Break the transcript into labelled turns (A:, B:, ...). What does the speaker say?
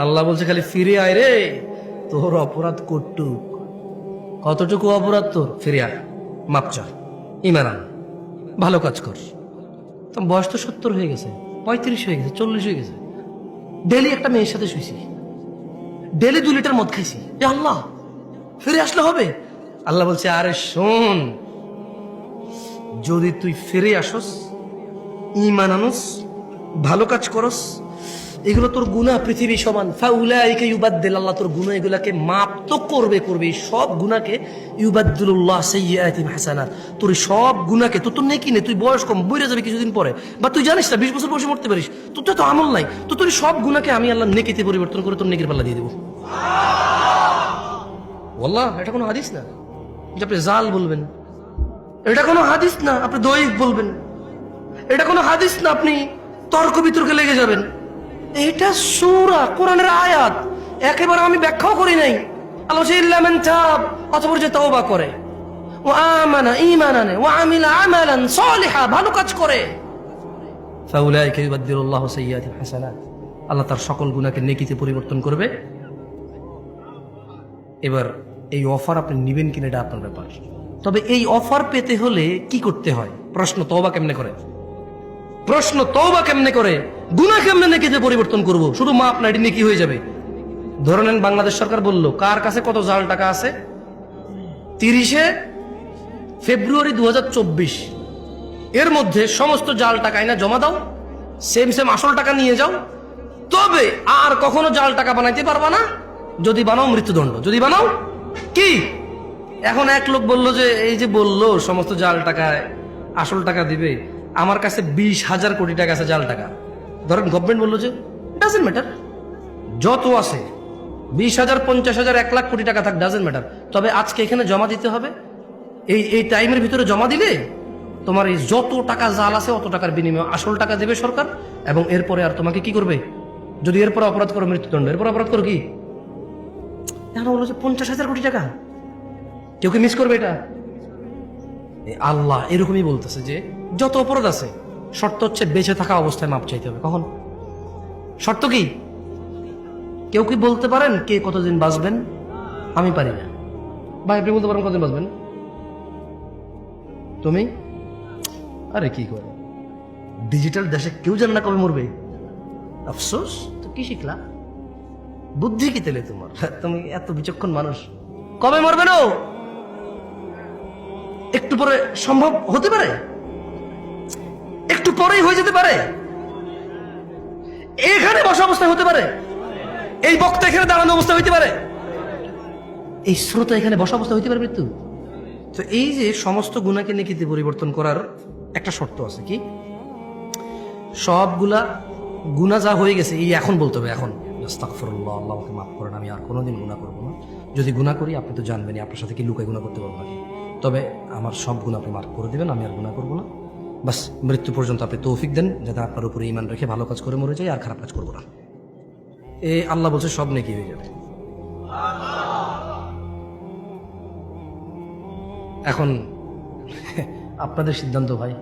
A: আল্লাহ বলছে খালি ফিরে আয় রে, তোর অপরাধ কতটুকু অপরাধ তোর, ফিরে আয়, মাপ চা, ইমান আন, ভালো কাজ কর। তো বয়স তো 70 হয়ে গেছে, 35 হয়ে গেছে, 40 হয়ে গেছে, ডেলি একটা মেয়ের সাথে শুয়েছি, ডেলি 2 লিটার মদ খাইছি, এ আল্লাহ ফিরে আসলে হবে? আল্লাহ বলছে আরে শোন, যদি তুই ফিরে আসস, ঈমান আনস, ভালো কাজ করস, এগুলো তোর গুনাহ পৃথিবী সমান, ফাউলাইকা ইউবাদদিল, আল্লাহ তোর গুনাহ এগুলাকে মাপ তো করবে, এই সব গুনাহকে ইউবাদদিলুল্লাহ সাইয়্যাতিহিম হাসানাত, তোর সব গুনাহকে, তোর নেকি নেই, তুই বয়স কম, বইরা যাবে কিছুদিন পরে, বা তুই জানিস না 20 বছর বয়সে মরতে পারিস, তোর তো আমল নাই, তো তোর সব গুনাহকে আমি আল্লাহ নেকিতে পরিবর্তন করে তোর নেকির পাল্লা দিয়ে দেবো। ওয়াল্লাহ, এটা কোনো হাদিস না যে আপনি জাল বলবেন, এটা কোনো হাদিস না আপনি দয়ীফ বলবেন, এটা কোনো হাদিস না আপনি তর্ক বিতর্কে লেগে যাবেন, এটা সূরা কোরআনের আয়াত, একেবারে আমি ব্যাখ্যাও করি নাই। আল্লাহ ইল্লা মান তাব, অতঃপর যে তওবা করে, ওয়া আমানা ঈমানান ওয়া আমিলা আমালান সালিহা, ভালো কাজ করে, ফাউলাইকা ইউবাদদিলুল্লাহু সাইয়্যাতিহিম হাসানাত, আল্লাহ তার সকল গুনাহকে নেকিতে পরিবর্তন করবে। এবার এই অফার আপনি নেবেন কিনা এটা আপনার ব্যাপার, তবে এই অফার পেতে হলে কি করতে হয়? প্রশ্ন তওবা কেমনে করে, প্রশ্ন তওবা কেমনে করে, গুনাহ কেমনে নেকিতে পরিবর্তন করব? শুধু মাপ না, এটি নেকি হয়ে যাবে। ধরে নেন বাংলাদেশ সরকার বলল কার কাছে কত জাল টাকা আছে, 30 ফেব্রুয়ারি 2024 এর মধ্যে সমস্ত জাল টাকা আইনা জমা দাও, সেম আসল টাকা নিয়ে যাও, তবে আর কখনো জাল টাকা বানাইতে পারবা না, যদি বানাও মৃত্যুদণ্ড, যদি বানাও কি। এখন এক লোক বলল যে এই যে বললো সমস্ত জাল টাকায় আসল টাকা দিবে, আমার কাছে 20,000 কোটি টাকা আছে জাল টাকা, ধরেন গভর্নমেন্ট বললো যে ডাজেন্ট ম্যাটার, যত আছে 20,000, 50,000, 1 লাখ কোটি টাকা থাক, ডাজেন্ট ম্যাটার, তবে আজকে এখানে জমা দিতে হবে, এই টাইমের ভিতরে জমা দিলে তোমার এই যত টাকা জাল আছে অত টাকার বিনিময়ে আসল টাকা দেবে সরকার, এবং এরপরে আর তোমাকে কি করবে, যদি এরপরে অপরাধ করো মৃত্যুদণ্ড, এরপর অপরাধ করো কি। এখন বললো যে 50,000 কোটি টাকা, কেউ কি মিস করবে এটা? আল্লাহ এরকমই বলতেছে যে যত অপরাধ আছে শর্ত হচ্ছে বেঁচে থাকা অবস্থায় মাপ চাইতে হবে। কখন? শর্ত কি? কেউ কি বলতে পারেন কে কতদিন বাঁচবেন? আমি পারি না। ভাই আপনি বলতে পারেন কতদিন বাঁচবেন? তুমি? আরে কি করে, ডিজিটাল দেশে কেউ জানে না কবে মরবে। আফসোস, তো কি শিখলা? বুদ্ধি কি তেলে তোমার? তুমি এত বিচক্ষণ মানুষ, কবে মরবে না একটু পরে সম্ভব হতে পারে, একটু পরেই হয়ে যেতে পারে, এখানে বসা অবস্থায় হতে পারে, এই বক্তা এখানে দাঁড়ানো অবস্থা হইতে পারে, এই শ্রোতা এখানে বসা অবস্থা হইতে পারে মৃত্যু। তো এই যে সমস্ত গুনাহকে নেকিতে পরিবর্তন করার একটা শর্ত আছে, কি? সবগুলা গুনাহ যা হয়ে গেছে এই এখন বলতে হবে, এখন আস্তাগফিরুল্লাহ, আল্লাহ আমাকে মাফ করেন, আমি আর কোনোদিন গুনাহ করবো না। যদি গুনাহ করি আপনি তো জানবেনই, আপনার সাথে কি লুকায় গুনাহ করতে পারবো নাকি, তবে আমার সব গুনাহ আপনি মাফ করে দিবেন, আমি আর গুনাহ করবো না। বাস মৃত্যু পর্যন্ত আপনি তৌফিক দেন যাতে আপনার উপরে ঈমান রেখে ভালো কাজ করে মরে যাই, আর খারাপ কাজ করবো না। আল্লাহ বলছে সব নেকি হয়ে যাবে। এখন আপনাদের সিদ্ধান্ত ভাই।